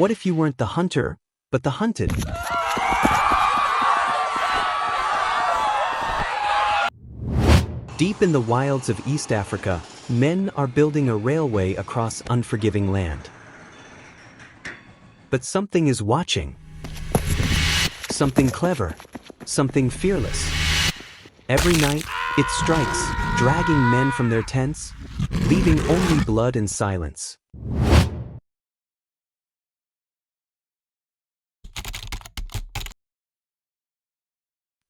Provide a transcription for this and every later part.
What if you weren't the hunter, but the hunted? Deep in the wilds of East Africa, men are building a railway across unforgiving land. But something is watching. Something clever. Something fearless. Every night, it strikes, dragging men from their tents, leaving only blood and silence.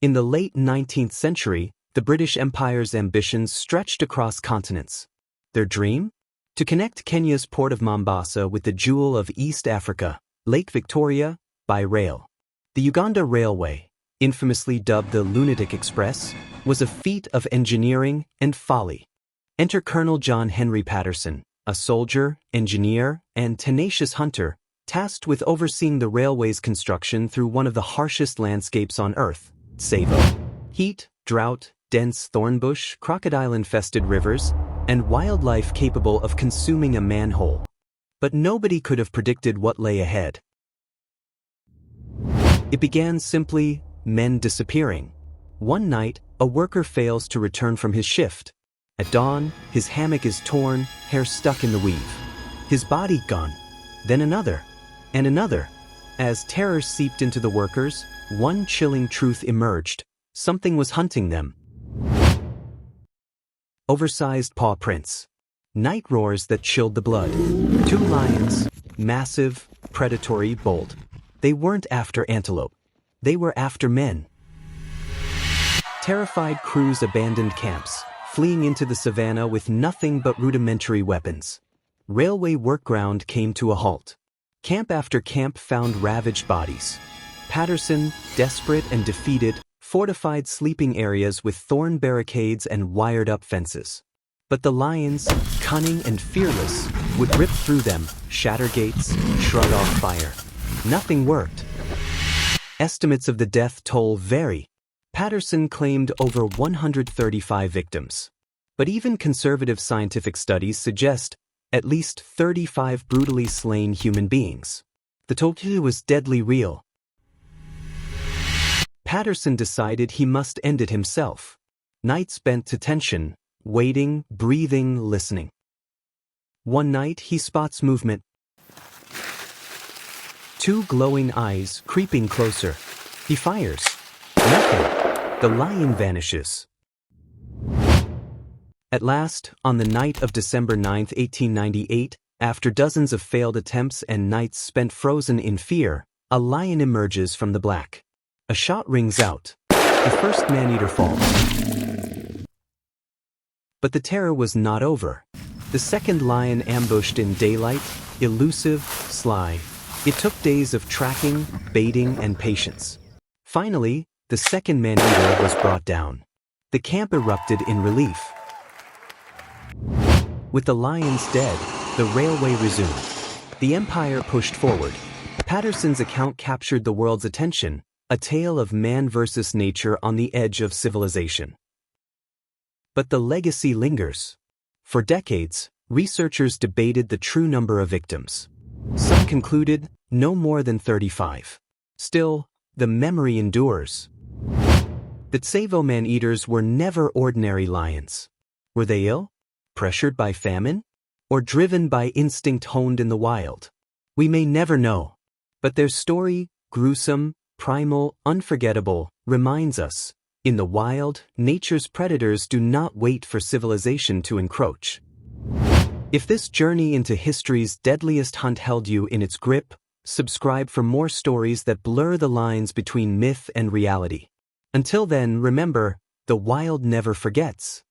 In the late 19th century, the British Empire's ambitions stretched across continents. Their dream? To connect Kenya's port of Mombasa with the jewel of East Africa, Lake Victoria, by rail. The Uganda Railway, infamously dubbed the Lunatic Express, was a feat of engineering and folly. Enter Colonel John Henry Patterson, a soldier, engineer, and tenacious hunter, tasked with overseeing the railway's construction through one of the harshest landscapes on Earth, Tsavo. Heat, drought, dense thornbush, crocodile-infested rivers, and wildlife capable of consuming a manhole. But nobody could have predicted what lay ahead. It began simply, men disappearing. One night, a worker fails to return from his shift. At dawn, his hammock is torn, hair stuck in the weave. His body gone. Then another, and another. As terror seeped into the workers, one chilling truth emerged. Something was hunting them. Oversized paw prints. Night roars that chilled the blood. Two lions, massive, predatory, bold. They weren't after antelope. They were after men. Terrified crews abandoned camps, fleeing into the savannah with nothing but rudimentary weapons. Railway workground came to a halt. Camp after camp found ravaged bodies. Patterson, desperate and defeated, fortified sleeping areas with thorn barricades and wired-up fences. But the lions, cunning and fearless, would rip through them, shatter gates, shrug off fire. Nothing worked. Estimates of the death toll vary. Patterson claimed over 135 victims. But even conservative scientific studies suggest at least 35 brutally slain human beings. The toll was deadly real. Patterson decided he must end it himself. Nights bent to tension, waiting, breathing, listening. One night he spots movement. Two glowing eyes creeping closer. He fires. Nothing. The lion vanishes. At last, on the night of December 9, 1898, after dozens of failed attempts and nights spent frozen in fear, a lion emerges from the black. A shot rings out. The first man-eater falls. But the terror was not over. The second lion ambushed in daylight, elusive, sly. It took days of tracking, baiting, and patience. Finally, the second man-eater was brought down. The camp erupted in relief. With the lions dead, the railway resumed. The empire pushed forward. Patterson's account captured the world's attention, a tale of man versus nature on the edge of civilization. But the legacy lingers. For decades, researchers debated the true number of victims. Some concluded no more than 35. Still, the memory endures. The Tsavo man-eaters were never ordinary lions. Were they ill? Pressured by famine? Or driven by instinct honed in the wild? We may never know. But their story, gruesome, primal, unforgettable, reminds us, in the wild, nature's predators do not wait for civilization to encroach. If this journey into history's deadliest hunt held you in its grip, subscribe for more stories that blur the lines between myth and reality. Until then, remember, the wild never forgets.